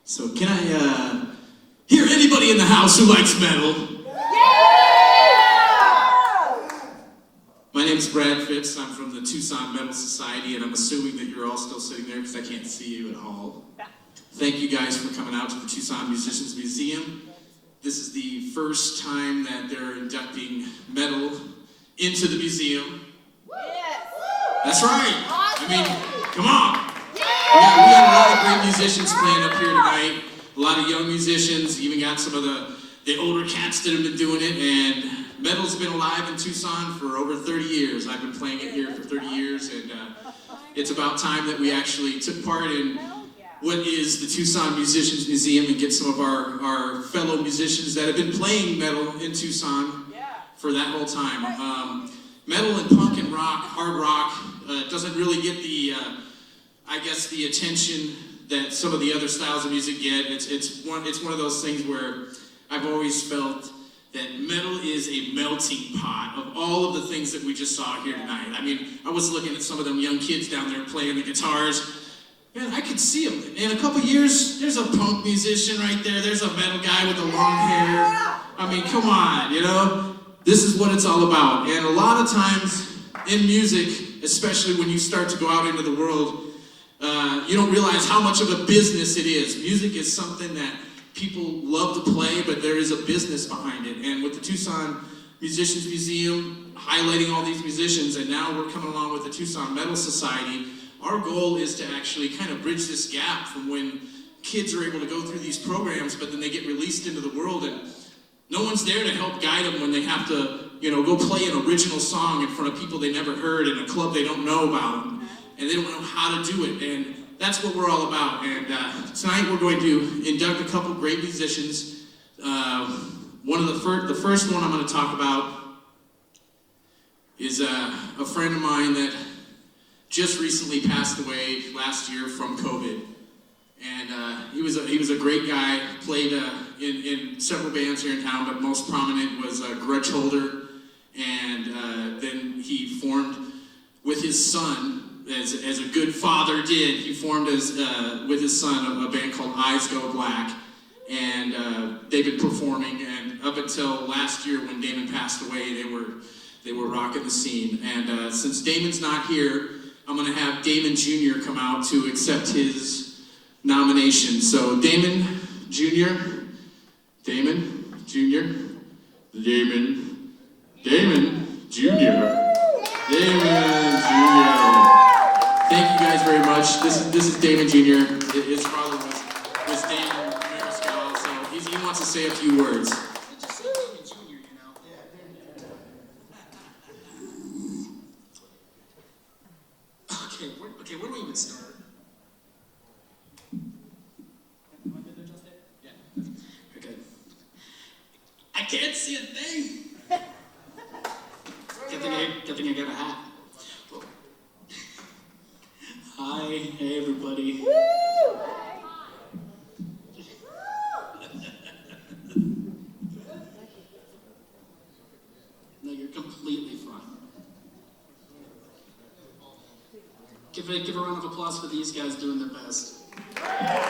So can I hear anybody in the house who likes metal? My name's Brad Phipps. I'm from the Tucson Metal Society, and I'm assuming that you're all still sitting there because I can't see you at all. Thank you guys for coming out to the Tucson Musicians Museum. This is the first time that they're inducting metal into the museum. Yes. That's right. Awesome. I mean, come on. We got a lot of great musicians playing up here tonight. A lot of young musicians, even got some of the older cats that have been doing it, and metal's been alive in Tucson for over 30 years. I've been playing it here for 30 years, and it's about time that we actually took part in what is the Tucson Musicians Museum and get some of our fellow musicians that have been playing metal in Tucson for that whole time. Metal and punk and rock, hard rock, doesn't really get the, I guess, the attention that some of the other styles of music get. It's one of those things where I've always felt that metal is a melting pot of all of the things that we just saw here tonight. I mean, I was looking at some of them young kids down there playing the guitars. Man, I could see them. In a couple years, there's a punk musician right there. There's a metal guy with the long hair. I mean, come on, you know? This is what it's all about. And a lot of times in music, especially when you start to go out into the world, you don't realize how much of a business it is. Music is something that people love to play, but there is a business behind it. And with the Tucson Musicians Museum highlighting all these musicians, and now we're coming along with the Tucson Metal Society, our goal is to actually kind of bridge this gap from when kids are able to go through these programs, but then they get released into the world, and no one's there to help guide them when they have to, go play an original song in front of people they never heard in a club they don't know about, and they don't know how to do it. And that's what we're all about. And tonight we're going to induct a couple great musicians. The first one I'm going to talk about is a friend of mine that just recently passed away last year from COVID. And he was a great guy, played in several bands here in town, but most prominent was Grudge Holder. And then he formed with his son, as a good father did, he formed with his son a band called Eyes Go Black. And they've been performing, and up until last year when Damon passed away, they were rocking the scene. And since Damon's not here, I'm going to have Damon Jr. come out to accept his nomination. So Damon Jr., Damon Jr., Damon Jr., Damon Jr. Thank you guys very much. This is Damon Jr. His father was Damon Mariscal, so he wants to say a few words. Just say Damon Jr., you know? Okay, where do we even start? Am I good to adjust it? Yeah. Okay. I can't see a thing. Good thing I got a hat. Hi, hey everybody. Woo! No, you're completely fine. Give a round of applause for these guys doing their best. Okay.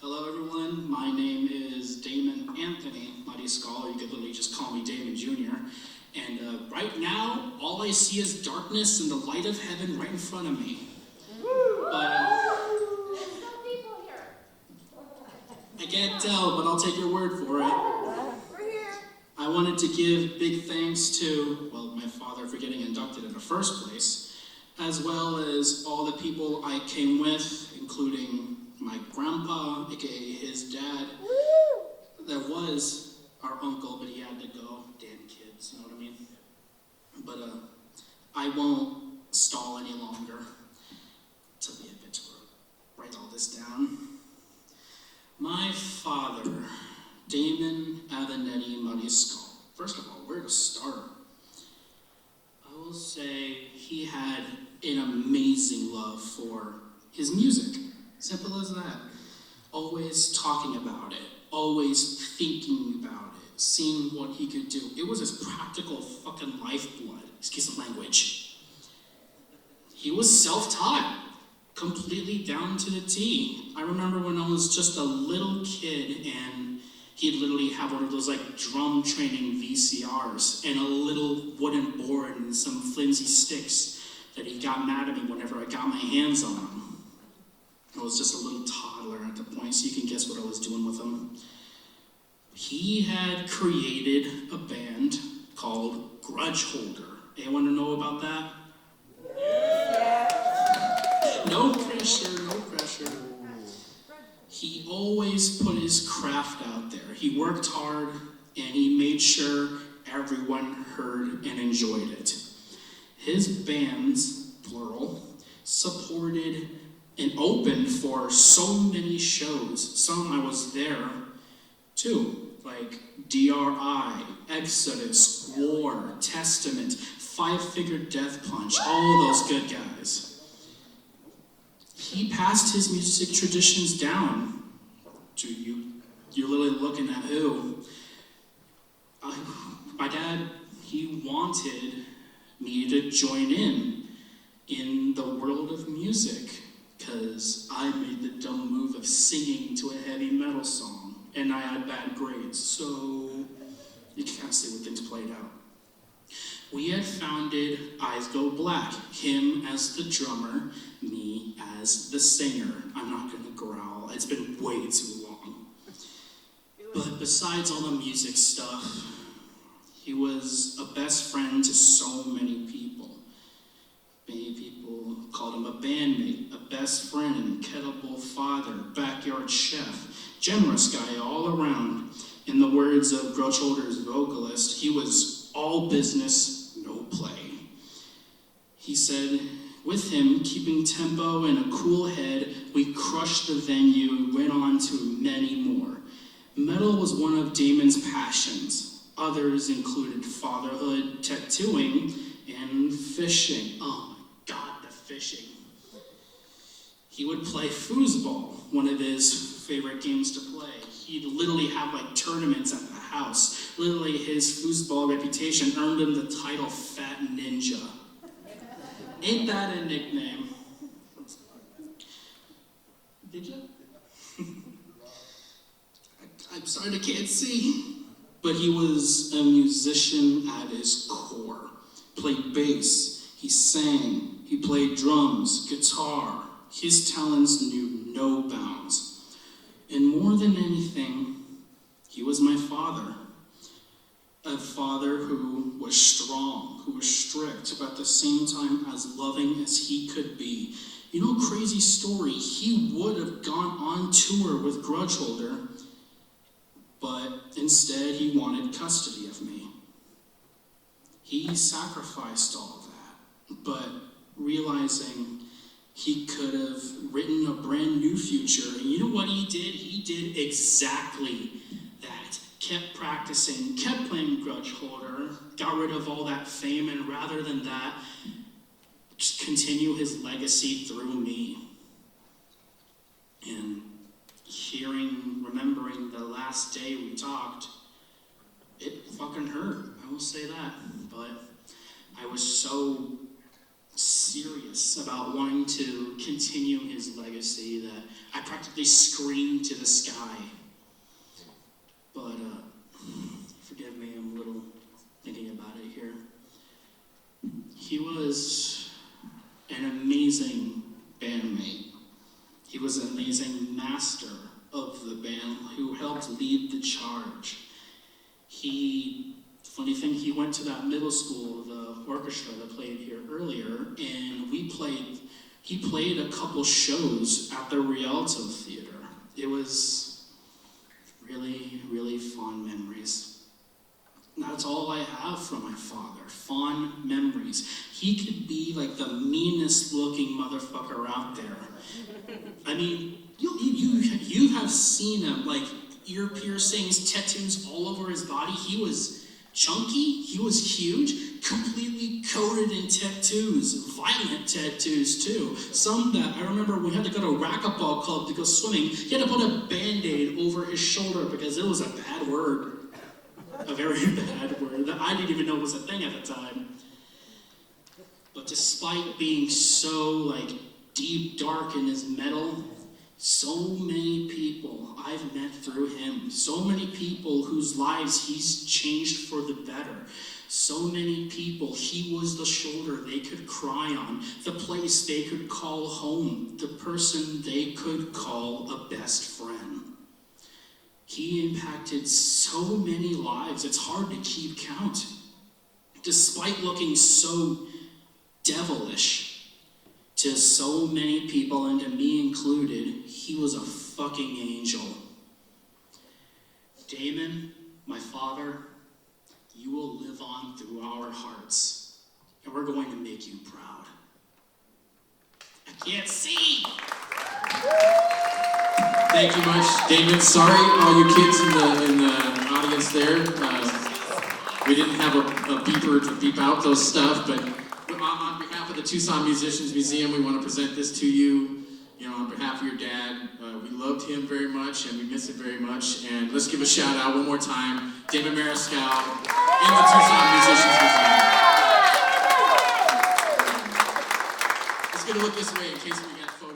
Hello everyone, my name is Damon Anthony Mariscal, or you could literally just call me Damon Jr. And right now, all I see is darkness and the light of heaven right in front of me. But There's no people here. I can't tell, but I'll take your word for it. We're here. I wanted to give big thanks to, my father for getting inducted in the first place, as well as all the people I came with, including my grandpa, aka his dad. That was our uncle, but he had to go. Damn kids, you know what I mean? But I won't stall any longer. It took me a bit to write all this down. My father, Damon Avenetti Mariscal. First of all, where to start? I will say he had an amazing love for his music. Simple as that. Always talking about it. Always thinking about it. Seeing what he could do. It was his practical fucking lifeblood. Excuse the language. He he was self-taught, completely down to the T. I remember when I was just a little kid and he'd literally have one of those like drum training VCRs and a little wooden board and some flimsy sticks that he got mad at me whenever I got my hands on him. I was just a little toddler at the point, so you can guess what I was doing with him. He had created a band called Grudge Holder. Anyone know about that? No pressure, no pressure. He always put his craft out there. He worked hard and he made sure everyone heard and enjoyed it. His bands, plural, supported and opened for so many shows. Some I was there too, like DRI, Exodus, War, Testament, Five Finger Death Punch, all of those good guys. He passed his music traditions down to you. You're literally looking at who? My dad, he wanted me to join in the world of music because I made the dumb move of singing to a heavy metal song and I had bad grades, so you can kind of see what things played out. We had founded Eyes Go Black, him as the drummer, me as the singer. I'm not gonna growl, it's been way too long. But besides all the music stuff, he was a best friend to so many people. Many people called him a bandmate, a best friend, kettlebell father, backyard chef, generous guy all around. In the words of Grudge Holder's vocalist, he was all business, no play. He said, with him keeping tempo and a cool head, we crushed the venue and went on to many more. Metal was one of Damon's passions. Others included fatherhood, tattooing, and fishing. Oh my God, the fishing. He would play foosball, one of his favorite games to play. He'd literally have like tournaments at the house. Literally his foosball reputation earned him the title Fat Ninja. Ain't that a nickname? Did you? I'm sorry I can't see. But he was a musician at his core. Played bass, he sang, he played drums, guitar. His talents knew no bounds. And more than anything, he was my father. A father who was strong, who was strict, but at the same time as loving as he could be. You know, crazy story, he would have gone on tour with Grudge Holder, but instead he wanted custody of me. He sacrificed all of that, but realizing he could have written a brand new future, and you know what he did? He did exactly that. Kept practicing, kept playing Grudge Holder, got rid of all that fame, and rather than that, just continue his legacy through me. And remembering the last day we talked, it fucking hurt, I will say that. But I was so serious about wanting to continue his legacy that I practically screamed to the sky. But, forgive me, I'm a little thinking about it here. He was an amazing bandmate. He was an amazing master of the band who helped lead the charge. Funny thing, he went to that middle school, the orchestra that played here earlier, and he played a couple shows at the Rialto Theater. It was really, really fond memories. That's all I have from my father, fond memories. He could be like the meanest looking motherfucker out there. I mean, you have seen him, like ear piercings, tattoos all over his body. He was chunky, he was huge, completely coated in tattoos, violent tattoos too. Some that, I remember we had to go to racquetball club to go swimming, he had to put a Band-Aid over his shoulder because it was a bad word. A very bad word that I didn't even know was a thing at the time. But despite being so like deep, dark in his metal, so many people I've met through him, so many people whose lives he's changed for the better, so many people he was the shoulder they could cry on, the place they could call home, the person they could call a best friend. He impacted so many lives, it's hard to keep count. Despite looking so devilish to so many people, and to me included, he was a fucking angel. Damon, my father, you will live on through our hearts, and we're going to make you proud. I can't see! Thank you much, Damon. Sorry, all you kids in the audience there. We didn't have a beeper to beep out those stuff, but on behalf of the Tucson Musicians Museum, we want to present this to you. You know, on behalf of your dad. We loved him very much, and we miss him very much. And let's give a shout out one more time, Damon Mariscal in the Tucson Musicians Museum. Let's get a look this way in case we got photos.